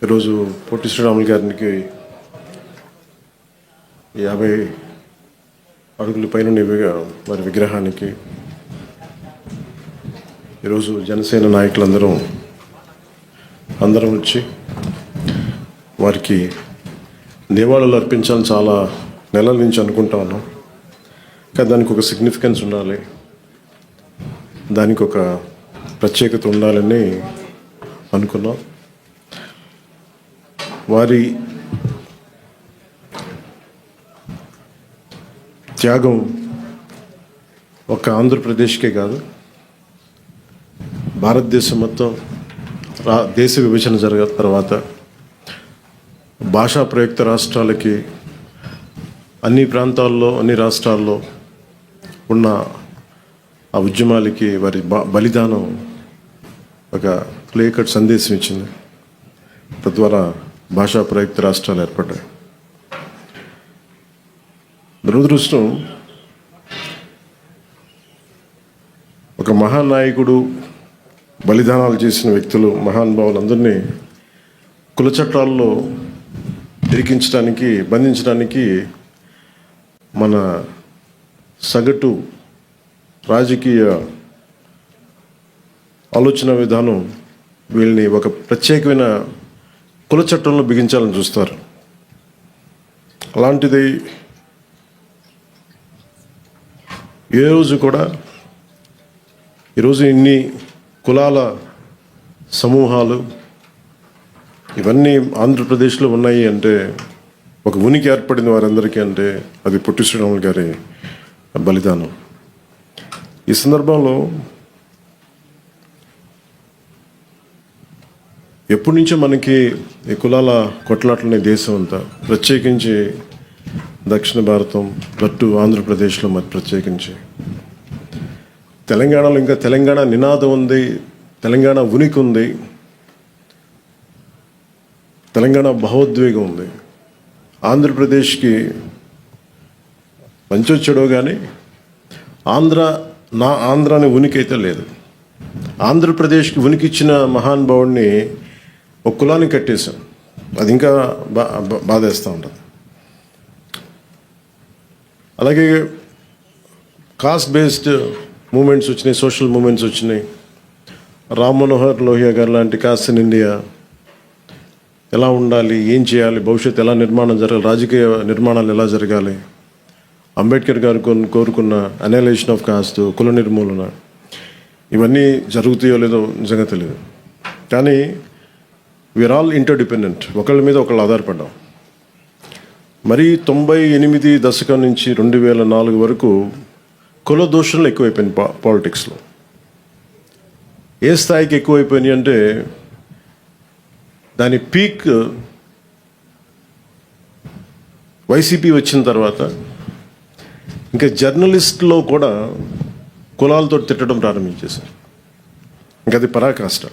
ఈరోజు పొట్టి శ్రీరాములు గారికి 50 అడుగుల పైన వారి విగ్రహానికి ఈరోజు జనసేన నాయకులందరం వచ్చి వారికి నివాళులు అర్పించాలని చాలా నెలల నుంచి అనుకుంటా ఉన్నాం. కానీ దానికి ఒక సిగ్నిఫికెన్స్ ఉండాలి, దానికి ఒక ప్రత్యేకత ఉండాలని అనుకున్నాం. వారి త్యాగం ఒక ఆంధ్రప్రదేశ్కే కాదు, భారతదేశం మొత్తం దేశ విభజన జరిగిన తర్వాత భాషా ప్రయుక్త రాష్ట్రాలకి అన్ని ప్రాంతాల్లో అన్ని రాష్ట్రాల్లో ఉన్న ఆ ఉద్యమాలకి వారి బలిదానం ఒక క్లియర్ కట్ సందేశం ఇచ్చింది. తద్వారా భాషా ప్రయుక్త రాష్ట్రాలు ఏర్పడ్డాయి. దురదృష్టం, ఒక మహానాయకుడు బలిదానాలు చేసిన వ్యక్తులు మహానుభావులందరినీ కుల చట్టాల్లో ఇరికించడానికి బంధించడానికి మన సగటు రాజకీయ ఆలోచన విధానం వీళ్ళని ఒక ప్రత్యేకమైన కుల చట్టంలో బిగించాలని చూస్తారు. అలాంటిది ఏ రోజు కూడా ఈరోజు ఇన్ని కులాల సమూహాలు ఇవన్నీ ఆంధ్రప్రదేశ్లో ఉన్నాయి అంటే, ఒక ఉనికి ఏర్పడింది వారందరికీ అంటే అది పొట్టి శ్రీరాములు గారి బలిదానం. ఈ సందర్భంలో ఎప్పటి నుంచో మనకి ఈ కులాల కొట్లాటలనే దేశం అంతా, ప్రత్యేకించి దక్షిణ భారతం, అటు ఆంధ్రప్రదేశ్లో మరి ప్రత్యేకించి తెలంగాణలో ఇంకా తెలంగాణ నినాదం ఉంది, తెలంగాణ ఉనికి ఉంది, తెలంగాణ భావోద్వేగం ఉంది. ఆంధ్రప్రదేశ్కి మంచి వచ్చాడో కానీ ఆంధ్ర అనే ఉనికి అయితే లేదు. ఆంధ్రప్రదేశ్కి ఉనికి ఇచ్చిన మహానుభావుడిని ఒక కులానికి కట్టేశాం. అది ఇంకా బాధేస్తూ ఉంటుంది. అలాగే కాస్ట్ బేస్డ్ మూమెంట్స్ వచ్చినాయి, సోషల్ మూమెంట్స్ వచ్చినాయి. రామ్ మనోహర్ లోహియా గారు లాంటి కాస్ట్ ఇన్ ఇండియా ఎలా ఉండాలి, ఏం చేయాలి, భవిష్యత్తు ఎలా నిర్మాణం జరగాలి, రాజకీయ నిర్మాణాలు ఎలా జరగాలి, అంబేద్కర్ గారు కోరుకున్న అనలైజేషన్ ఆఫ్ కాస్ట్, కుల నిర్మూలన, ఇవన్నీ జరుగుతాయో లేదో నిజంగా తెలియదు. కానీ వీఆర్ ఆల్ ఇంటర్డిపెండెంట్, ఒకళ్ళ మీద ఒకళ్ళు ఆధారపడ్డాం. మరి 98 దశకం నుంచి 2004 వరకు కుల దూషణలు ఎక్కువైపోయింది పాలిటిక్స్లో. ఏ స్థాయికి ఎక్కువైపోయినాయి అంటే, దాని పీక్ వైసీపీ వచ్చిన తర్వాత ఇంకా జర్నలిస్ట్లో కూడా కులాలతో తిట్టడం ప్రారంభించేశారు. ఇంకా అది పరాకాష్ట.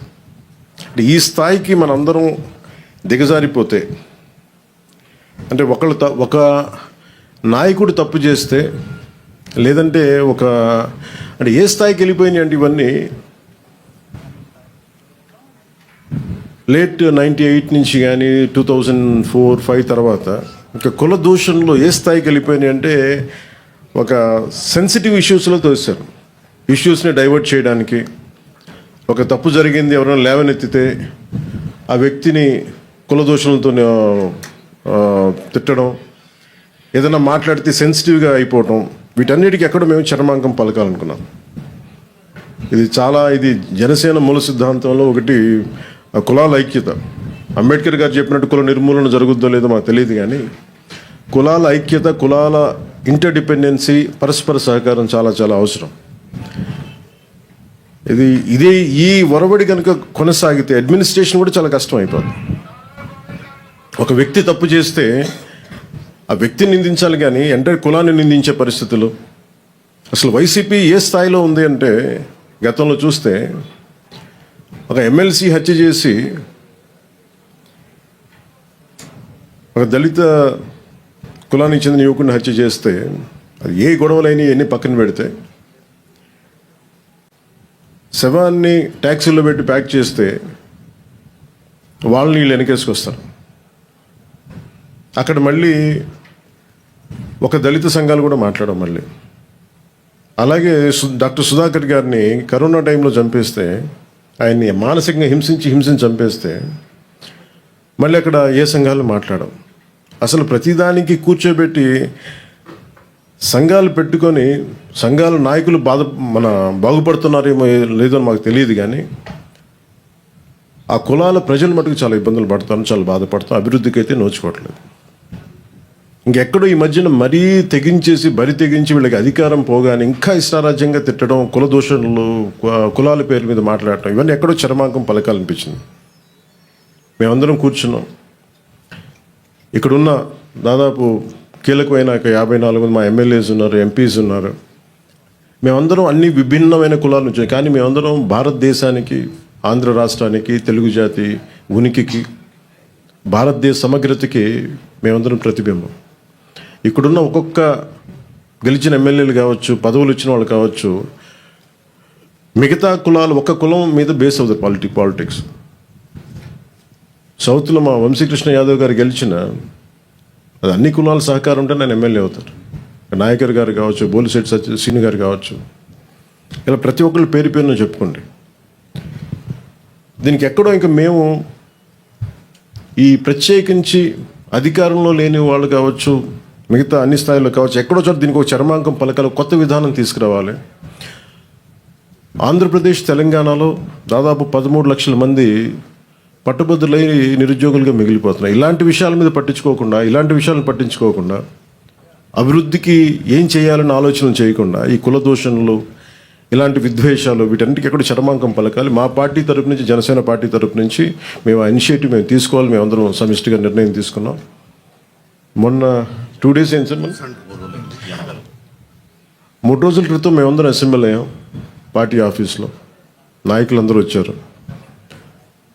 ఈ స్థాయికి మనందరం దిగజారిపోతే, అంటే ఒక నాయకుడు తప్పు చేస్తే, లేదంటే అంటే ఏ స్థాయికి వెళ్ళిపోయినాయి అంటే ఇవన్నీ లేట్ 98 నుంచి కానీ 2004-05 తర్వాత ఇంకా కుల దూషణలో ఏ స్థాయికి వెళ్ళిపోయినాయి అంటే, ఒక సెన్సిటివ్ ఇష్యూస్లో తోసారు. ఇష్యూస్ని డైవర్ట్ చేయడానికి, ఒక తప్పు జరిగింది ఎవరైనా లేవనెత్తితే ఆ వ్యక్తిని కుల దూషణలతో తిట్టడం, ఏదైనా మాట్లాడితే సెన్సిటివ్గా అయిపోవటం, వీటన్నిటికీ ఎక్కడ మేము చర్మాంకం పలకాలనుకున్నాం. ఇది జనసేన మూల సిద్ధాంతంలో ఒకటి కులాల ఐక్యత. అంబేద్కర్ గారు చెప్పినట్టు కుల నిర్మూలన జరుగుద్దో లేదో మాకు తెలియదు, కానీ కులాల ఐక్యత, కులాల ఇంటర్డిపెండెన్సీ, పరస్పర సహకారం చాలా చాలా అవసరం. ఇదే ఈ ఒరబడి కనుక కొనసాగితే అడ్మినిస్ట్రేషన్ కూడా చాలా కష్టం అయిపోతుంది. ఒక వ్యక్తి తప్పు చేస్తే ఆ వ్యక్తిని నిందించాలి కానీ ఎంటైర్ కులాన్ని నిందించే పరిస్థితులు. అసలు వైసీపీ ఏ స్థాయిలో ఉంది అంటే, గతంలో చూస్తే ఒక ఎమ్మెల్సీ హత్య చేసి ఒక దళిత కులానికి చెందిన యువకుడిని హత్య చేస్తే, అది ఏ గొడవలైనా ఎన్ని పక్కన పెడితే, శవాన్ని ట్యాక్సీలో పెట్టి ప్యాక్ చేస్తే వాళ్ళని వీళ్ళు వెనకేసుకొస్తారు. అక్కడ మళ్ళీ ఒక దళిత సంఘాలు కూడా మాట్లాడడం మళ్ళీ. అలాగే డాక్టర్ సుధాకర్ గారిని కరోనా టైంలో చంపేస్తే, ఆయన్ని మానసికంగా హింసించి చంపేస్తే మళ్ళీ అక్కడ ఏ సంఘాలు మాట్లాడడం. అసలు ప్రతిదానికి కూర్చోబెట్టి సంఘాలు పెట్టుకొని సంఘాల నాయకులు బాగుపడుతున్నారేమో లేదో మాకు తెలియదు, కానీ ఆ కులాల ప్రజలు మటుకు చాలా ఇబ్బందులు పడతారు, చాలా బాధపడతారు, అభివృద్ధికి అయితే నోచుకోవట్లేదు. ఇంకెక్కడో ఈ మధ్యన మరీ తెగించేసి తెగించి వీళ్ళకి అధికారం పోగానే ఇంకా ఇష్టారాజ్యంగా తిట్టడం, కుల దోషణలు, కులాల పేరు మీద మాట్లాడటం, ఇవన్నీ ఎక్కడో చరమాంకం పలకాలనిపించింది. మేమందరం కూర్చున్నాం. ఇక్కడున్న దాదాపు కీలకమైన 54 మంది మా ఎమ్మెల్యేస్ ఉన్నారు, ఎంపీస్ ఉన్నారు. మేమందరం అన్ని విభిన్నమైన కులాల నుంచి, కానీ మేమందరం భారతదేశానికి, ఆంధ్ర రాష్ట్రానికి, తెలుగు జాతి ఉనికికి, భారతదేశ సమగ్రతకి మేమందరం ప్రతిబింబం. ఇక్కడున్న ఒక్కొక్క గెలిచిన ఎమ్మెల్యేలు కావచ్చు, పదవులు ఇచ్చిన వాళ్ళు కావచ్చు, మిగతా కులాలు ఒక్క కులం మీద బేస్ అవుతారు పాలిటిక్స్. సౌత్లో మా వంశీకృష్ణ యాదవ్ గారు గెలిచిన, అది అన్ని కులాల సహకారం ఉంటే నేను ఎమ్మెల్యే అవుతారు. నాయకర్ గారు కావచ్చు, బోలిశెట్టి శ్రీను గారు కావచ్చు, ఇలా ప్రతి ఒక్కళ్ళు పేరు పేరున చెప్పుకోండి. దీనికి ఎక్కడో ఇంకా మేము ఈ ప్రత్యేకించి అధికారంలో లేని వాళ్ళు కావచ్చు, మిగతా అన్ని స్థాయిలో కావచ్చు, ఎక్కడో చోట దీనికి ఒక చర్మాంకం పలకాలి, కొత్త విధానం తీసుకురావాలి. ఆంధ్రప్రదేశ్, తెలంగాణలో దాదాపు 13 లక్షల మంది పట్టుబద్దులై నిరుద్యోగులుగా మిగిలిపోతున్నారు. ఇలాంటి విషయాల మీద ఇలాంటి విషయాలను పట్టించుకోకుండా, అభివృద్ధికి ఏం చేయాలని ఆలోచన చేయకుండా, ఈ కుల దూషణలు, ఇలాంటి విద్వేషాలు, వీటన్నిటికీ ఎక్కడ చరమాంకం పలకాలి. మా పార్టీ తరపు నుంచి, జనసేన పార్టీ తరపు నుంచి మేము ఆ ఇనిషియేటివ్ తీసుకోవాలి. మేమందరం సమిష్టిగా నిర్ణయం తీసుకున్నాం. మొన్న 2 days అయింది సార్, 3 రోజుల క్రితం మేమందరం అసెంబ్లీ అయ్యాం. పార్టీ ఆఫీస్లో నాయకులందరూ వచ్చారు.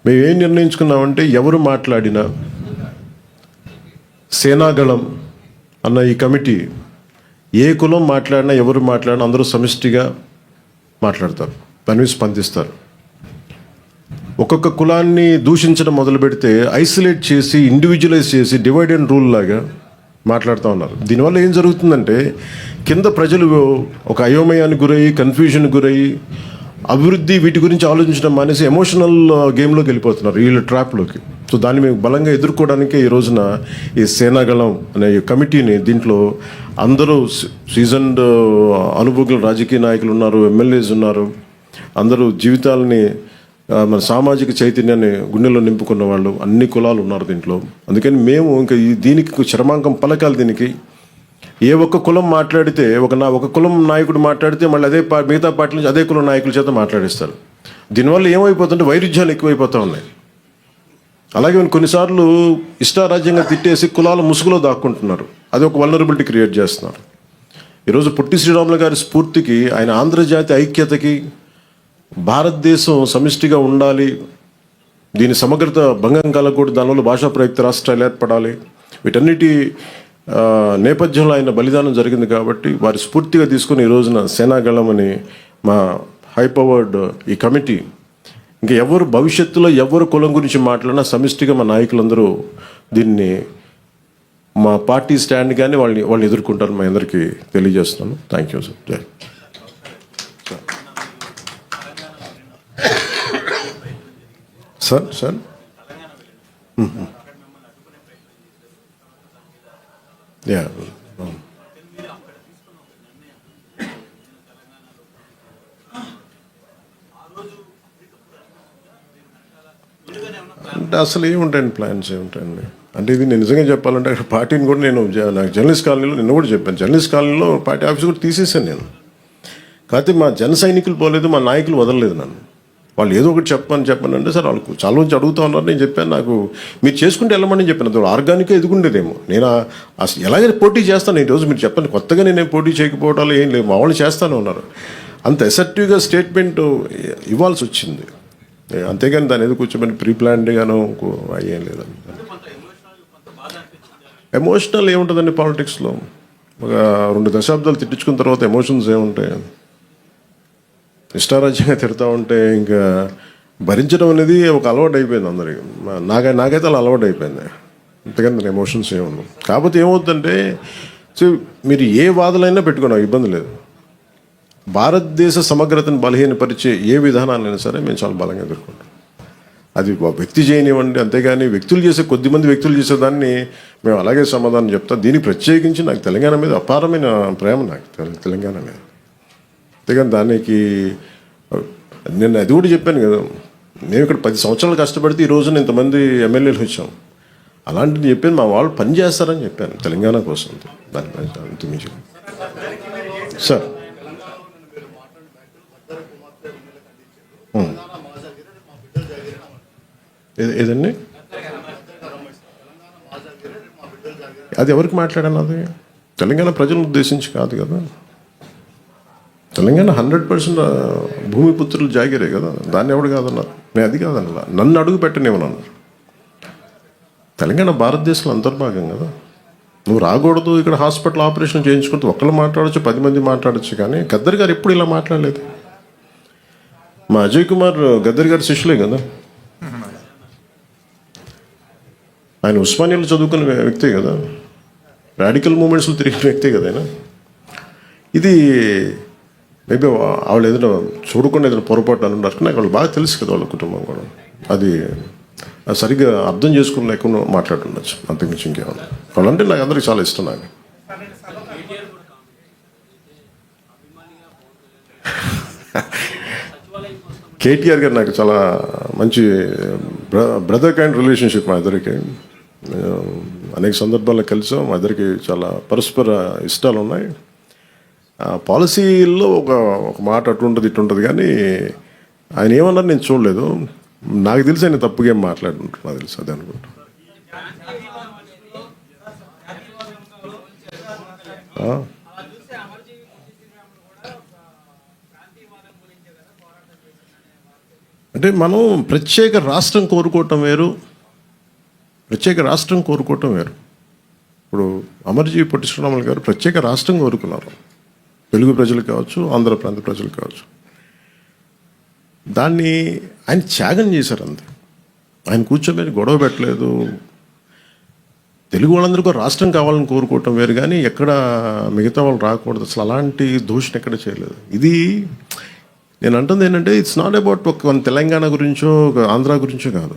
మేము ఏం నిర్ణయించుకున్నామంటే, ఎవరు మాట్లాడినా సేనాగళం అన్న ఈ కమిటీ, ఏ కులం మాట్లాడినా, ఎవరు మాట్లాడినా అందరూ సమిష్టిగా మాట్లాడతారు, దాని మీద స్పందిస్తారు. ఒక్కొక్క కులాన్ని దూషించడం మొదలు పెడితే ఐసోలేట్ చేసి, ఇండివిజువలైజ్ చేసి, డివైడ్ అండ్ రూల్ లాగా మాట్లాడుతూ ఉన్నారు. దీనివల్ల ఏం జరుగుతుందంటే, కింద ప్రజలు ఒక అయోమయానికి గురయ్యి, కన్ఫ్యూజన్కి గురయ్యి, అభివృద్ధి వీటి గురించి ఆలోచించడం మానేసి ఎమోషనల్ గేమ్లోకి వెళ్ళిపోతున్నారు, వీళ్ళ ట్రాప్లోకి. సో దాన్ని మేము బలంగా ఎదుర్కోవడానికి ఈ రోజున ఈ సేనాగళం అనే కమిటీని, దీంట్లో అందరూ సీజన్డ్ అనుభవజ్ఞులు, రాజకీయ నాయకులు ఉన్నారు, ఎమ్మెల్యేస్ ఉన్నారు, అందరూ జీవితాలని, మన సామాజిక చైతన్యాన్ని గుండెల్లో నింపుకున్న వాళ్ళు, అన్ని కులాలు ఉన్నారు దీంట్లో. అందుకని మేము ఇంకా దీనికి చరమాంకం పలకాలి. దీనికి ఏ ఒక్క కులం మాట్లాడితే, ఒక కులం నాయకుడు మాట్లాడితే మళ్ళీ అదే మిగతా పార్టీ నుంచి అదే కులం నాయకుల చేత మాట్లాడిస్తారు. దీనివల్ల ఏమైపోతుంటే వైరుధ్యాలు ఎక్కువైపోతూ ఉన్నాయి. అలాగే కొన్నిసార్లు ఇష్టారాజ్యంగా తిట్టేసి కులాల ముసుగులో దాక్కుంటున్నారు. అది ఒక వల్నరబిలిటీ క్రియేట్ చేస్తున్నారు. ఈరోజు పొట్టి శ్రీరాములు గారి స్ఫూర్తికి, ఆయన ఆంధ్రజాతి ఐక్యతకి, భారతదేశం సమిష్టిగా ఉండాలి, దీని సమగ్రత భంగం కలగకూడదు, దానివల్ల భాషా ప్రయుక్త రాష్ట్రాలు ఏర్పడాలి, వీటన్నిటి నేపథ్యంలో ఆయన బలిదానం జరిగింది. కాబట్టి వారి స్ఫూర్తిగా తీసుకుని ఈ రోజున సేనాగళం అని మా హై పవర్డ్ ఈ కమిటీ, ఇంకా ఎవరు భవిష్యత్తులో ఎవరు కులం గురించి మాట్లాడినా సమిష్టిగా మా నాయకులందరూ దీన్ని, మా పార్టీ స్టాండ్ కానీ వాళ్ళని ఎదుర్కొంటారు. మా అందరికీ తెలియజేస్తున్నాను. Thank you sir. జై సార్. యా, అంటే అసలు ఏముంటాయండి, ప్లాన్స్ ఏముంటాయండి అంటే, ఇది నేను నిజంగా చెప్పాలంటే అక్కడ పార్టీని కూడా నాకు జర్నలిస్ట్ కాలనీలో నిన్న కూడా చెప్పాను, జర్నలిస్ట్ కాలనీలో పార్టీ ఆఫీస్ కూడా తీసేసాను నేను. కాకపోతే మా జన సైనికులు పోలేదు, మా నాయకులు వదలలేదు నన్ను. వాళ్ళు ఏదో ఒకటి చెప్పని అంటే, సార్ వాళ్ళకు చాలా నుంచి అడుగుతూ ఉన్నారు. నేను చెప్పాను, నాకు మీరు చేసుకుంటే వెళ్ళమని చెప్పాను. అది ఆర్గానిక్గా ఎదుగుండేదేమో. నేను అసలు ఎలాగైనా పోటీ చేస్తాను. ఈరోజు మీరు చెప్పండి, కొత్తగా నేనేం పోటీ చేయకపోవడాలు ఏం లేవు, మా వాళ్ళు చేస్తూనే ఉన్నారు. అంత ఎసెప్టివ్గా స్టేట్మెంట్ ఇవ్వాల్సి వచ్చింది. అంతేగాని దాని ఏదో కూర్చోమని ప్రీ ప్లాన్డ్గాను అయ్యేం లేదండి. ఎమోషనల్ ఏముంటుందండి పాలిటిక్స్లో? ఒక 2 దశాబ్దాలు తిట్టించుకున్న తర్వాత ఎమోషన్స్ ఏముంటాయి? ఇష్టారాజ్యంగా తిడతా ఉంటే ఇంకా భరించడం అనేది ఒక అలవాటు అయిపోయింది అందరికి. నాకైతే అలా అలవాటు అయిపోయింది. అంతకని ఎమోషన్స్ ఏముంది. కాకపోతే ఏమవుతుందంటే సో మీరు ఏ వాదనైనా పెట్టుకున్నా ఇబ్బంది లేదు. భారతదేశ సమగ్రతను బలహీనపరిచే ఏ విధానాలైనా సరే మేము చాలా బలంగా ఎదుర్కొంటాం. అది వ్యక్తి చేయనివ్వండి, అంతేగాని కొద్దిమంది వ్యక్తులు చేసేదాన్ని మేము అలాగే సమాధానం చెప్తాం. దీనికి ప్రత్యేకించి నాకు తెలంగాణ మీద అపారమైన ప్రేమ, నాకు తెలంగాణ మీద. అంతేగాని దానికి నేను అది కూడా చెప్పాను కదా, మేము ఇక్కడ 10 సంవత్సరాలు కష్టపడితే ఈ రోజున ఇంతమంది ఎమ్మెల్యేలు వచ్చాం. అలాంటిది చెప్పాను, మా వాళ్ళు పని చేస్తారని చెప్పాను తెలంగాణ కోసం. దాని అంతమించి సార్ ఏదండి అది ఎవరికి మాట్లాడాను? అది తెలంగాణ ప్రజలను ఉద్దేశించి కాదు కదా. తెలంగాణ 100% భూమిపుత్రులు జాగిరే కదా, దాన్ని ఎవడు కాదన్నారు. నేను అది కాదన్నా, నన్ను అడుగు పెట్టనివ్వనన్నారు. తెలంగాణ భారతదేశంలో అంతర్భాగం కదా. నువ్వు రాకూడదు, ఇక్కడ హాస్పిటల్ ఆపరేషన్ చేయించుకుంటూ ఒక్కళ్ళు మాట్లాడచ్చు, 10 మంది మాట్లాడచ్చు. కానీ గద్దర్ గారు ఎప్పుడు ఇలా మాట్లాడలేదు. మా అజయ్ కుమార్ గద్దర్ గారి శిష్యులే కదా. ఆయన ఉస్మానియాలో చదువుకున్న వ్యక్తే కదా, రాడికల్ మూమెంట్స్లో తిరిగిన వ్యక్తే కదా ఆయన. ఇది మేబీ వాళ్ళు ఏదైనా చూడకుండా ఏదైనా పొరపాటు అని ఉన్నారు. నాకు వాళ్ళు బాగా తెలుసు కదా, వాళ్ళ కుటుంబం కూడా. అది సరిగ్గా అర్థం చేసుకుని లేకుండా మాట్లాడుండొచ్చు, అంతకుమించి ఇంకేమన్నా. వాళ్ళంటే నాకు అందరికీ చాలా ఇష్టం. నాకు కేటీఆర్ గారు నాకు చాలా మంచి బ్రదర్ కైండ్ రిలేషన్షిప్. మా ఇద్దరికి అనేక సందర్భాల్లో కలిసాం. మా ఇద్దరికి చాలా పరస్పర ఇష్టాలు ఉన్నాయి. పాలసీల్లో ఒక మాట అటు ఉంటుంది ఇటు ఉంటుంది, కానీ ఆయన ఏమన్నారు నేను చూడలేదు. నాకు తెలిసి ఆయన తప్పుగా ఏం మాట్లాడుకుంటారు, నాకు తెలుసు. అదే అనుకుంటా. అంటే మనం ప్రత్యేక రాష్ట్రం కోరుకోవటం వేరు, ప్రత్యేక రాష్ట్రం కోరుకోవటం వేరు. ఇప్పుడు అమర్జీ పొట్టి శ్రీరాములు గారు ప్రత్యేక రాష్ట్రం కోరుకున్నారు, తెలుగు ప్రజలు కావచ్చు, ఆంధ్ర ప్రాంత ప్రజలు కావచ్చు. దాన్ని ఆయన త్యాగం చేశారు అంతే. ఆయన కూర్చోబెట్టి గొడవ పెట్టలేదు. తెలుగు వాళ్ళందరికీ రాష్ట్రం కావాలని కోరుకోవటం వేరు, కానీ ఎక్కడ మిగతా వాళ్ళు రాకూడదు, అసలు అలాంటి దూషణ ఎక్కడ చేయలేదు. ఇది నేను అంటుంది ఏంటంటే, ఇట్స్ నాట్ అబౌట్ ఒక తెలంగాణ గురించో ఒక ఆంధ్ర గురించో కాదు.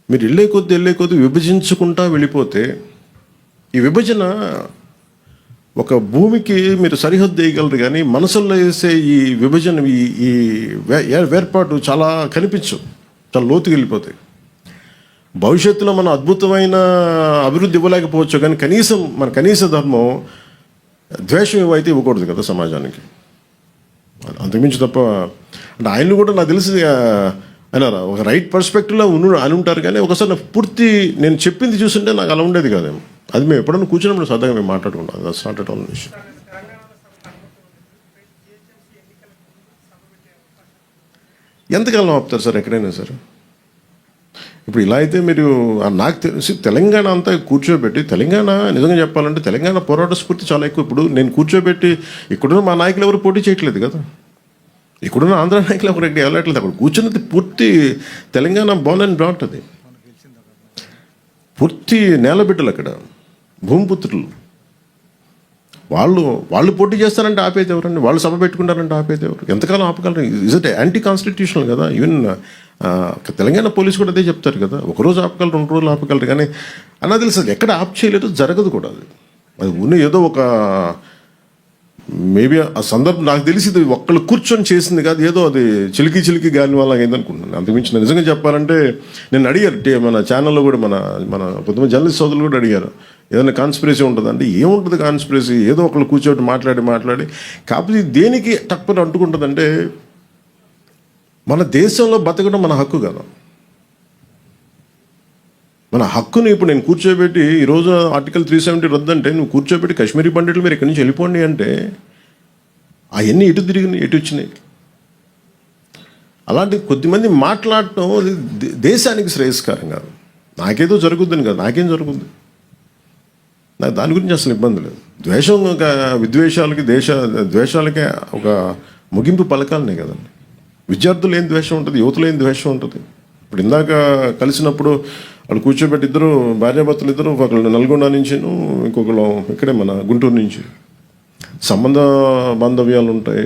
మీరు వెళ్ళే కొద్దీ విభజించుకుంటా వెళ్ళిపోతే, ఈ విభజన ఒక భూమికి మీరు సరిహద్దు వేయగలరు, కానీ మనసుల్లో వేసే ఈ విభజన, ఈ వేర్పాటు చాలా కనిపించు, చాలా లోతుకి వెళ్ళిపోతాయి. భవిష్యత్తులో మనం అద్భుతమైన అభివృద్ధి ఇవ్వలేకపోవచ్చు, కానీ మన కనీస ధర్మం ద్వేషం ఇవైతే ఇవ్వకూడదు కదా సమాజానికి. అంతకుమించి తప్ప అంటే ఆయన్ని కూడా నాకు తెలిసి ఆయన ఒక రైట్ పర్స్పెక్టివ్లో అని ఉంటారు, కానీ ఒకసారి నాకు పూర్తి నేను చెప్పింది చూస్తుంటే నాకు అలా ఉండేది కాదేమో. అది మేము ఎప్పుడైనా కూర్చున్నప్పుడు సరదాగా మేము మాట్లాడుకుంటాం. That's not at all issue. ఎంతకాలం ఆపుతారు సార్ ఎక్కడైనా సరే? ఇప్పుడు ఇలా అయితే మీరు నాకు తెలిసి తెలంగాణ అంతా కూర్చోబెట్టి, తెలంగాణ నిజంగా చెప్పాలంటే తెలంగాణ పోరాట స్ఫూర్తి చాలా ఎక్కువ. ఇప్పుడు నేను కూర్చోబెట్టి ఇక్కడున్న మా నాయకులు ఎవరు పోటీ చేయట్లేదు కదా, ఇక్కడున్న ఆంధ్ర నాయకులు ఎవరు ఎక్కడ వెళ్ళట్లేదు. అక్కడ కూర్చున్నది పూర్తి తెలంగాణ బోర్న్ అండ్ బ్రాట్, అది పూర్తి నేలబిడ్డలు, అక్కడ భూమిపుత్రులు. వాళ్ళు పోటీ చేస్తారంటే ఆపేది ఎవరండి? వాళ్ళు సభ పెట్టుకుంటారంటే ఆపేది ఎవరు? ఎంతకాలం ఆపగలరు? ఇజ్ ఇట్ యాంటీ కాన్స్టిట్యూషనల్ కదా. ఈవెన్ తెలంగాణ పోలీసు కూడా అదే చెప్తారు కదా, ఒకరోజు ఆపగలరు, 2 రోజులు ఆపగలరు, కానీ అన్నా తెలుసు ఎక్కడ ఆప్ చేయలేదు, జరగదు కూడా. అది ఉన్న ఏదో ఒక మేబీ ఆ సందర్భం నాకు తెలిసి ఇది ఒక్కళ్ళు కూర్చొని చేసింది కాదు, ఏదో అది చిలికి గాలి వల్ల అయిందనుకుంటున్నాను. అంతకుమించి నేను నిజంగా చెప్పాలంటే, నేను అడిగారు మన ఛానల్లో కూడా, మన కొంతమంది జర్నలిస్ట్ సోదరులు కూడా అడిగారు, ఏదైనా కాన్స్పిరసీ ఉంటుంది అంటే. ఏముంటుంది కాన్స్పిరసీ? ఏదో ఒకళ్ళు కూర్చోబెట్టి మాట్లాడి కాకపోతే దేనికి తక్కువ అంటుకుంటుందంటే, మన దేశంలో బతకడం మన హక్కు కదా. మన హక్కుని ఇప్పుడు నేను కూర్చోబెట్టి ఈరోజు ఆర్టికల్ 370 రద్దంటే, నువ్వు కూర్చోబెట్టి కాశ్మీరీ పండితులు మీరు ఇక్కడి నుంచి వెళ్ళిపోండి అంటే, అవన్నీ ఎటు తిరిగినాయి, ఎటు వచ్చినాయి? అలాంటి కొద్దిమంది మాట్లాడటం దేశానికి శ్రేయస్కరం కాదు. నాకేదో జరుగుద్దని కాదు, నాకేం జరుగుద్ది? నాకు దాని గురించి అసలు ఇబ్బంది లేదు. ద్వేషం, విద్వేషాలకి, ద్వేషాలకే ఒక ముగింపు పలకాలనే కదండి. విద్యార్థులు ఏం ద్వేషం ఉంటుంది, యువతలో ఏం ద్వేషం ఉంటుంది. ఇప్పుడు ఇందాక కలిసినప్పుడు వాళ్ళు కూర్చోబెట్టి ఇద్దరు భార్యాభర్తలు ఇద్దరు, ఒకళ్ళు నల్గొండ నుంచి, ఇంకొకళ్ళు ఇక్కడే మన గుంటూరు నుంచి. సంబంధ బాంధవ్యాలు ఉంటాయి,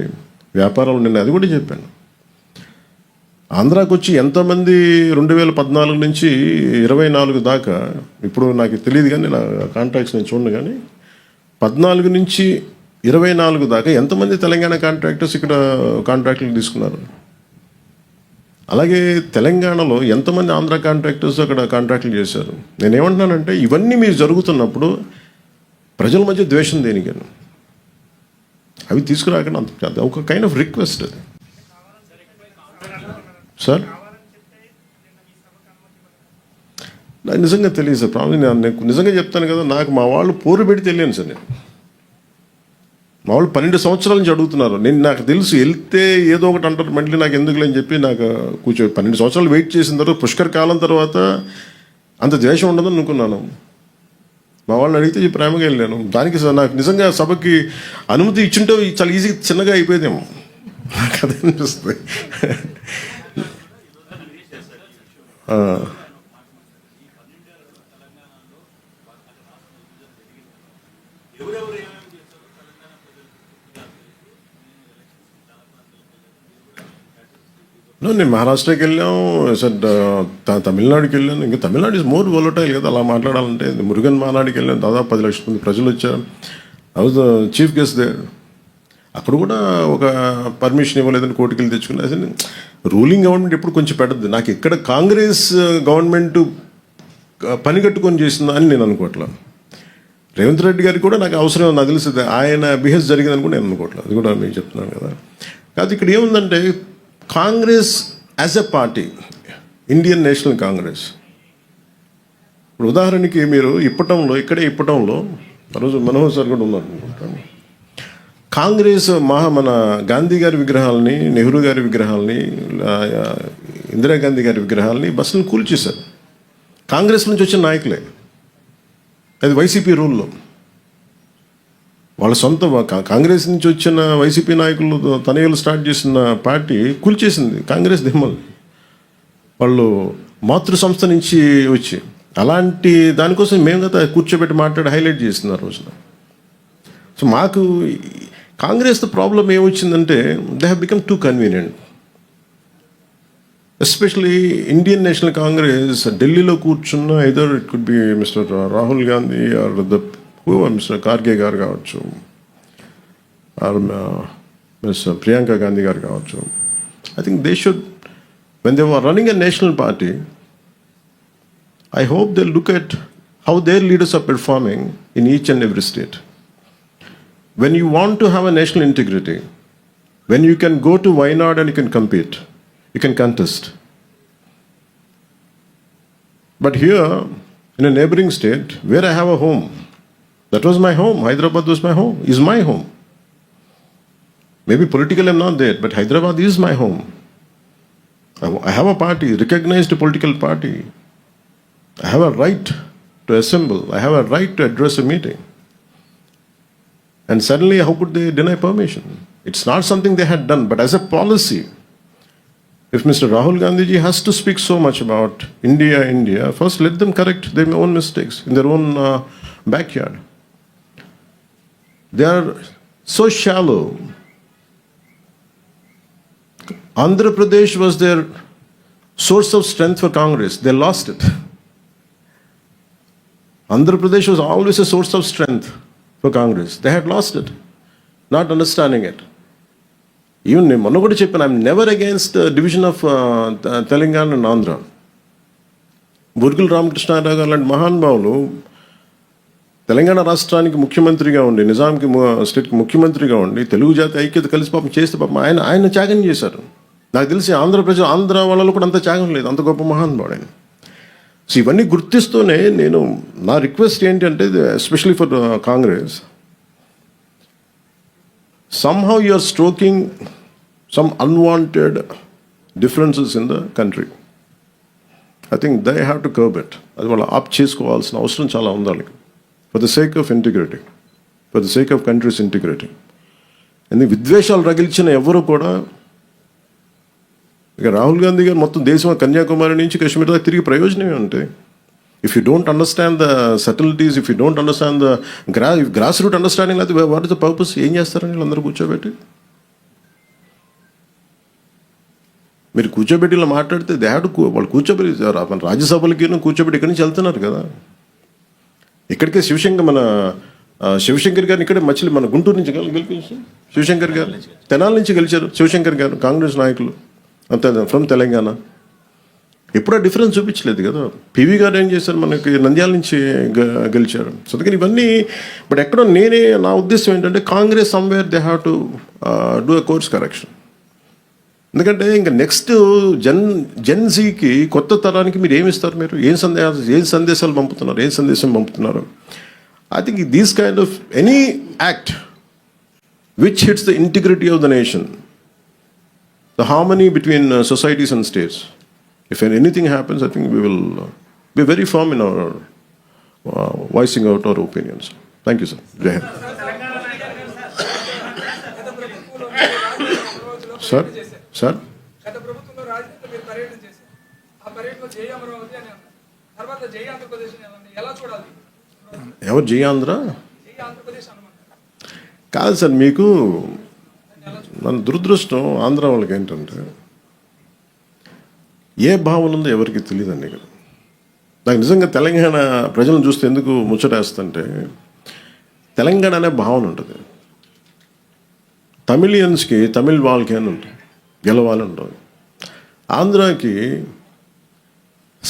వ్యాపారాలు. నేను అది కూడా చెప్పాను. ఆంధ్రాకి వచ్చి ఎంతమంది 2014 నుంచి 24 దాకా, ఇప్పుడు నాకు తెలియదు కానీ నా కాంట్రాక్ట్స్ నేను చూడను, కానీ 14 నుంచి 24 దాకా ఎంతమంది తెలంగాణ కాంట్రాక్టర్స్ ఇక్కడ కాంట్రాక్టులు తీసుకున్నారు. అలాగే తెలంగాణలో ఎంతమంది ఆంధ్ర కాంట్రాక్టర్స్ అక్కడ కాంట్రాక్టులు చేశారు. నేనేమంటున్నానంటే ఇవన్నీ మీరు జరుగుతున్నప్పుడు ప్రజల మధ్య ద్వేషం దేనికని అవి తీసుకురాకండి. అంత ఒక కైండ్ ఆఫ్ రిక్వెస్ట్ అది. సార్ నాకు నిజంగా తెలియదు సార్. ప్రాబ్లం నేను నిజంగా చెప్తాను కదా, నాకు మా వాళ్ళు పోరు పెట్టి తెలియను సార్. నేను మా వాళ్ళు 12 సంవత్సరాల నుంచి అడుగుతున్నారు. నాకు తెలుసు వెళ్తే ఏదో ఒకటి అంటారు, మళ్ళీ నాకు ఎందుకులే అని చెప్పి నాకు 12 సంవత్సరాలు వెయిట్ చేసిన తర్వాత పుష్కర్ కాలం తర్వాత అంత ద్వేషం ఉండదని అనుకున్నాను. మా వాళ్ళని అడిగితే ప్రేమగా వెళ్ళాను. దానికి నాకు నిజంగా సభకి అనుమతి ఇచ్చుంటే చాలా ఈజీగా చిన్నగా అయిపోయేదేమో, నాకు అదే అనిపిస్తుంది. నేను మహారాష్ట్రకి వెళ్ళాం సార్, తమిళనాడుకి వెళ్ళాను. ఇంకా తమిళనాడు ఇస్ మోర్ వోలటైల్ కదా అలా మాట్లాడాలంటే. మురుగన్ మానాడికి వెళ్ళాను, దాదాపు 10 లక్షల మంది ప్రజలు వచ్చారు. I was the chief guest there. అక్కడ కూడా ఒక పర్మిషన్ ఇవ్వలేదని కోర్టుకి వెళ్ళి తెచ్చుకున్నా. అసలు రూలింగ్ గవర్నమెంట్ ఎప్పుడు కొంచెం పెట్టద్దు. నాకు ఇక్కడ కాంగ్రెస్ గవర్నమెంట్ పని కట్టుకొని చేసిందా అని నేను అనుకోవట్లేదు. రేవంత్ రెడ్డి గారికి కూడా నాకు అవసరం నాకు తెలుస్తుంది, ఆయన బిహేవ్ జరిగిందని కూడా నేను అనుకోవట్లేదు. అది కూడా నేను చెప్తున్నాను కదా. కాదు ఇక్కడ ఏముందంటే Congress as a party, Indian National Congress, ఇప్పుడు ఉదాహరణకి మీరు ఇప్పటంలో రోజు మనోహర్ సార్ కూడా ఉన్నారు అనుకుంటాను. కాంగ్రెస్ మన గాంధీ గారి విగ్రహాలని, నెహ్రూ గారి విగ్రహాలని, ఇందిరాగాంధీ గారి విగ్రహాలని బస్సులు కూల్చేశారు. కాంగ్రెస్ నుంచి వచ్చిన నాయకులే. అది వైసీపీ రూల్లో. వాళ్ళ సొంత కాంగ్రెస్ నుంచి వచ్చిన వైసీపీ నాయకులు తనయులు స్టార్ట్ చేసిన పార్టీ కూల్చేసింది కాంగ్రెస్ దిమ్మలు. వాళ్ళు మాతృ సంస్థ నుంచి వచ్చి అలాంటి దానికోసం మేము కదా కూర్చోబెట్టి మాట్లాడి హైలైట్ చేస్తున్నారు రోజున. సో మాకు కాంగ్రెస్తో ప్రాబ్లం ఏమొచ్చిందంటే they have become too convenient. Especially Indian National Congress ఢిల్లీలో కూర్చున్న either it could be Mister Rahul Gandhi or Mister Kharge గారు కావచ్చు, ఆర్ మిస్ ప్రియాంక గాంధీ గారు కావచ్చు. I think they should, when they were running a national party, I hope they'll look at how their leaders are performing in each and every state. When you want to have a national integrity, when you can go to Wayanad and you can compete, you can contest. But here, in a neighboring state, where I have a home, that was my home, Hyderabad was my home, is my home. Maybe politically I'm not there, but Hyderabad is my home. I have a party, recognized political party. I have a right to assemble. I have a right to address a meeting. And suddenly, how could they deny permission? It's not something they had done, but as a policy, if Mr. Rahul Gandhi ji has to speak so much about India, first let them correct their own mistakes in their own backyard. They are so shallow. Andhra Pradesh was their source of strength for Congress. They lost it. Andhra Pradesh was always a source of strength for Congress. They had lost it, not understanding it. Even మొన్న కూడా చెప్పాను, I'm never against division of Telangana and Andhra. Burgula Ramakrishna Rao గారు లాంటి మహానుభావులు తెలంగాణ రాష్ట్రానికి ముఖ్యమంత్రిగా ఉండి, నిజాంకి స్టేట్కి ముఖ్యమంత్రిగా ఉండి, తెలుగు జాతి ఐక్యత కలిసి పాపం చేస్తే పాపం ఆయన త్యాగం చేశారు. నాకు తెలిసి ఆంధ్ర వాళ్ళలో కూడా అంత త్యాగం లేదు, అంత గొప్ప మహానుభావుడు ఆయన. సో ఇవన్నీ గుర్తిస్తూనే నేను నా రిక్వెస్ట్ ఏంటంటే, especially for Congress, somehow you are stoking some unwanted differences in the country. I think they have to curb it. అది వాళ్ళు ఆప్ చేసుకోవాల్సిన అవసరం చాలా ఉంది వాళ్ళకి, for the sake of integrity, for the sake of countries integrity. ఎందుకు విద్వేషాలు రగిల్చిన ఎవరు కూడా ఇక రాహుల్ గాంధీ గారు మొత్తం దేశం కన్యాకుమారి నుంచి కాశ్మీర్ దాకా తిరిగి ప్రయోజనమే ఉంటాయి. If you don't understand the subtleties, if you don't understand the grass root understanding, అయితే వాట్ ఇస్ ద పర్పస్? ఏం చేస్తారని వీళ్ళందరూ కూర్చోబెట్టి? మీరు కూర్చోబెట్టి ఇలా మాట్లాడితే దే హ్యావ్ టు వాళ్ళు కూర్చోబెట్టి మన రాజ్యసభలకి కూర్చోబెట్టి ఇక్కడి నుంచి వెళ్తున్నారు కదా. ఇక్కడికే శివశంకర్ గారిని ఇక్కడే మన గుంటూరు నుంచి గెలిపించారు. శివశంకర్ గారు తెనాలి నుంచి గెలిచారు. శివశంకర్ గారు కాంగ్రెస్ నాయకులు అంతే, ఫ్రమ్ తెలంగాణ. ఎప్పుడూ డిఫరెన్స్ చూపించలేదు కదా. పివి గారు ఏం చేశారు, మనకి నంద్యాల నుంచి గెలిచారు. సో అందుకని ఇవన్నీ, బట్ ఎక్కడో నా ఉద్దేశం ఏంటంటే Congress somewhere they have to do a course correction. ఎందుకంటే ఇంకా నెక్స్ట్ జెన్జీకి, కొత్త తరానికి మీరు ఏమిస్తారు? మీరు ఏం సందేశాలు పంపుతున్నారు? ఏం సందేశం పంపుతున్నారు? I think these kind of any act which hits the integrity of the nation, the harmony between societies and states, if anything happens, I think we will be very firm in our voicing out our opinions. Thank you, sir. Jai Hind. Sir. గత ప్రభుత్వంలో రాజకీయాల్లో మీరు పర్యటన చేశారు. ఆ పర్యటనలో జై అమరావతి అని అన్నారు. తర్వాత జై ఆంధ్రప్రదేశ్ ఎలా చూడాలి? ఎవరు జై ఆంధ్ర? జై ఆంధ్రప్రదేశ్ అనమాట కాదు సార్. మీకు మన దురదృష్టం ఆంధ్ర వాళ్ళకి ఏంటంటే ఏ భావన ఉందో ఎవరికి తెలియదండి. ఇక్కడ నాకు నిజంగా తెలంగాణ ప్రజలను చూస్తే ఎందుకు ముచ్చటేస్తుంటే, తెలంగాణ అనే భావన ఉంటుంది. తమిళియన్స్కి తమిళ్ వాళ్ళకి అని ఉంటుంది, గెలవాలని ఉంటుంది. ఆంధ్రాకి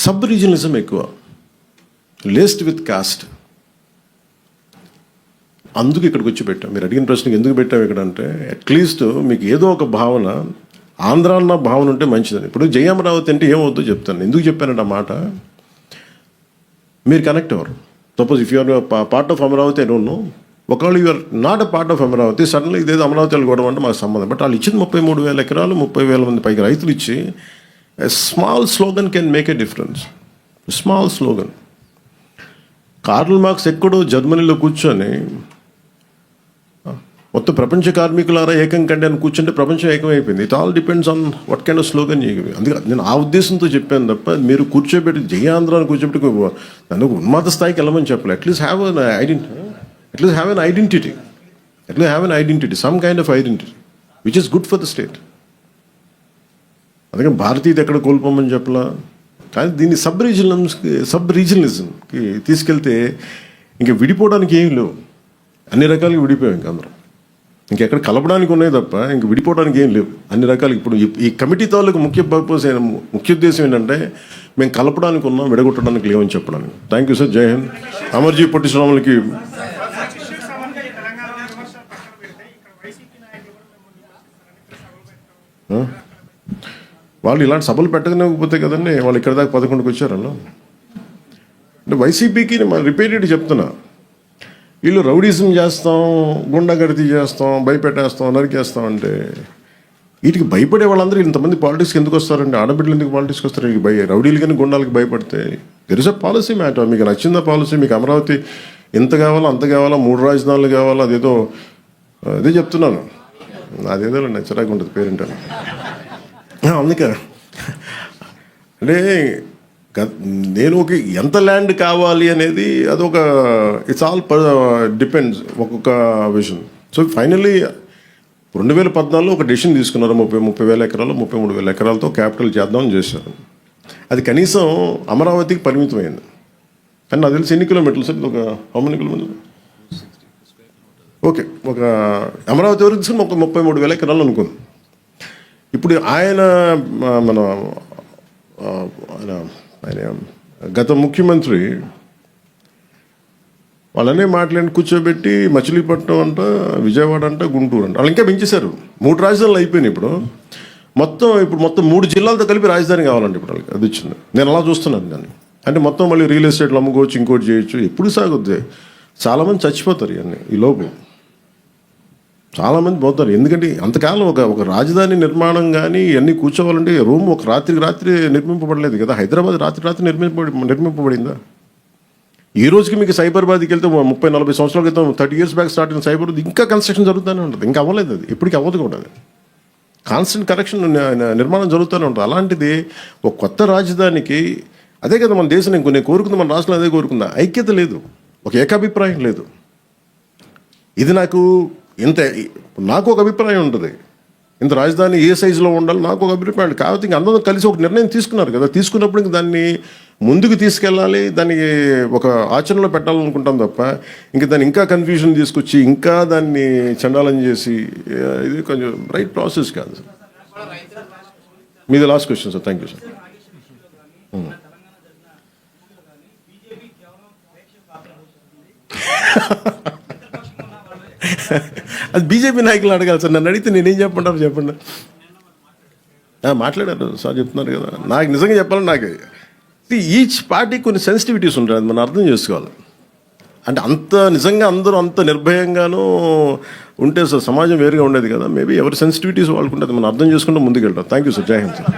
సబ్ రీజనలిజం ఎక్కువ, లేస్డ్ విత్ కాస్ట్. అందుకు ఇక్కడికి వచ్చి పెట్టాం. మీరు అడిగిన ప్రశ్నకి ఎందుకు పెట్టాం ఇక్కడ అంటే, అట్లీస్ట్ మీకు ఏదో ఒక భావన, ఆంధ్ర అన్న భావన ఉంటే మంచిదని. ఇప్పుడు జై అమరావతి అంటే ఏమవుతుందో చెప్తాను. ఎందుకు చెప్పానంటే ఆ మాట, మీరు కనెక్ట్ అవ్వరు. Suppose if you're part of Amaravati, I don't know. ఒకవేళ you're not a part of Amaravati, suddenly ఇదేదో అమరావతి వెళ్ళిపోవడం అంటే మాకు సంబంధం. బట్ వాళ్ళు ఇచ్చింది 33,000 ఎకరాలు, 30,000 మంది పైకి రైతులు ఇచ్చి, small slogan can make a difference. Small slogan. Karl Marx ఎక్కడో జర్మనీలో కూర్చొని మొత్తం ప్రపంచ కార్మికులారా ఏకం కండి అని కూర్చుంటే ప్రపంచం ఏకమైపోయింది. It all depends on what kind of slogan. అందుకే నేను ఆ ఉద్దేశంతో చెప్పాను తప్ప, మీరు కూర్చోబెట్టి జై ఆంధ్ర అని కూర్చోబెట్టి నన్ను ఉన్నత స్థాయికి వెళ్ళమని చెప్పలేదు. At least have an identity, some kind of identity which is good for the state. అందుకని భారతీయత ఎక్కడ కోల్పోమని చెప్పలా. కానీ దీన్ని సబ్ రీజనలిజంకి తీసుకెళ్తే ఇంక విడిపోవడానికి ఏం లేవు. అన్ని రకాలుగా విడిపోయాం ఇంక అందరం. ఇంకెక్కడ కలపడానికి ఉన్నాయి తప్ప ఇంక విడిపోవడానికి ఏం లేవు. అన్ని రకాలు. ఇప్పుడు ఈ కమిటీ తాలూకు ముఖ్య ఉద్దేశం ఏంటంటే, మేము కలపడానికి ఉన్నాం, విడగొట్టడానికి లేవని చెప్పడానికి. Thank you sir. జై హింద్. అమర్జీ పొట్టి శ్రీరాములకి వాళ్ళు ఇలాంటి సభలు పెట్టకపోతే కదండి వాళ్ళు ఇక్కడ దాకా 11కి వచ్చారన్న. అంటే వైసీపీకి రిపీటెడ్ చెప్తున్నా, వీళ్ళు రౌడీజం చేస్తాం, గుండాగర్దీ చేస్తాం, భయపెట్టేస్తాం, నరికేస్తాం అంటే, వీటికి భయపడే వాళ్ళందరూ ఇంతమంది పాలిటిక్స్కి ఎందుకు వస్తారండి? ఆడబిడ్డలు ఎందుకు పాలిటిక్స్కి వస్తారు? రౌడీలు కానీ గుండాలకి భయపడితే there is a policy matter. మీకు నచ్చిందా పాలసీ? మీకు అమరావతి ఎంత కావాలో అంత కావాలా, 3 రాజధానులు కావాలా, అదేదో అదే చెప్తున్నాను. అదేదో నచ్చరాగా ఉంటుంది పేరేంటని. అందుకే అంటే నేను ఎంత ల్యాండ్ కావాలి అనేది అదొక ఇట్స్ ఆల్ డిపెండ్స్ ఒక్కొక్క విషయం. సో ఫైనల్లీ 2014లో ఒక డెసిషన్ తీసుకున్నారు. 30,000 ఎకరాలు, 33,000 ఎకరాలతో క్యాపిటల్ చేద్దామని చేశారు. అది కనీసం అమరావతికి పరిమితమైంది. కానీ నాకు తెలిసి ఎన్ని కిలోమీటర్లు సార్? ఒక హౌ మెనీ కిలోమీటర్లు? ఓకే, ఒక అమరావతి వరకు తీసుకుని 33,000 ఎకరాలు అనుకుంది. ఇప్పుడు ఆయన గత ముఖ్యమంత్రి వాళ్ళనే మాట్లాడి కూర్చోబెట్టి మచిలీపట్నం అంట, విజయవాడ అంట, గుంటూరు అంట, వాళ్ళు ఇంకా పెంచేశారు. 3 రాజధానులు అయిపోయినాయి. ఇప్పుడు మొత్తం 3 జిల్లాలతో కలిపి రాజధాని కావాలంటే ఇప్పుడు వాళ్ళకి అది వచ్చింది. నేను అలా చూస్తున్నాను దాన్ని. అంటే మొత్తం మళ్ళీ రియల్ ఎస్టేట్లు అమ్ముకోవచ్చు, ఇంకోటి చేయొచ్చు. ఎప్పుడు సాగుద్ది? చాలామంది చచ్చిపోతారు ఇవన్నీ ఈ లోపు. చాలామంది పోతారు. ఎందుకంటే అంతకాలం ఒక రాజధాని నిర్మాణం కానీ ఇవన్నీ కూర్చోవాలంటే రూమ్ ఒక రాత్రి నిర్మింపబడలేదు కదా. హైదరాబాద్ రాత్రి నిర్మింపబడిందా? ఈ రోజుకి మీకు సైబరాబాద్కి వెళ్తే 30-40 సంవత్సరాల క్రితం 30 years బ్యాక్ స్టార్ట్ అయిన సైబరాబాద్ ఇంకా కన్స్ట్రక్షన్ జరుగుతూనే ఉంటుంది. ఇంకా అవ్వలేదు. అది ఎప్పటికీ అవ్వదు కూడా. అది కాన్స్టెంట్ కరెక్షన్ నిర్మాణం జరుగుతూనే ఉంటుంది. అలాంటిది ఒక కొత్త రాజధానికి అదే కదా మన దేశం నేను కోరుకుంది, మన రాష్ట్రంలో అదే కోరుకుందా, ఐక్యత లేదు, ఒక ఏకాభిప్రాయం లేదు. ఇది నాకు ఒక అభిప్రాయం ఉంటుంది, ఇంత రాజధాని ఏ సైజులో ఉండాలి నాకు ఒక అభిప్రాయం. కాబట్టి ఇంక అందరూ కలిసి ఒక నిర్ణయం తీసుకున్నారు కదా, తీసుకున్నప్పుడు ఇంక దాన్ని ముందుకు తీసుకెళ్ళాలి, దానికి ఒక ఆచరణలో పెట్టాలనుకుంటాం తప్ప ఇంక దాన్ని ఇంకా కన్ఫ్యూజన్ తీసుకొచ్చి ఇంకా దాన్ని చండాలం చేసి ఇది కొంచెం రైట్ ప్రాసెస్ కాదు సార్. మీది last question sir. Thank you sir. అది బీజేపీ నాయకులు అడగాలి సార్, నన్ను అడిగితే నేనేం చెప్పంటారు చెప్పండి. మాట్లాడారు సార్, చెప్తున్నారు కదా. నాకు నిజంగా చెప్పాలని నాకు ఈచ్ పార్టీ కొన్ని సెన్సిటివిటీస్ ఉంటాయి, అది మనం అర్థం చేసుకోవాలి. అంటే నిజంగా అందరూ అంత నిర్భయంగానూ ఉంటే సార్ సమాజం వేరుగా ఉండేది కదా. మేబీ ఎవరి సెన్సిటివిటీస్ వాళ్ళకు ఉంటుంది, మనం అర్థం చేసుకుంటూ ముందుకు వెళ్తాం. Thank you sir. జై హింద్ సార్.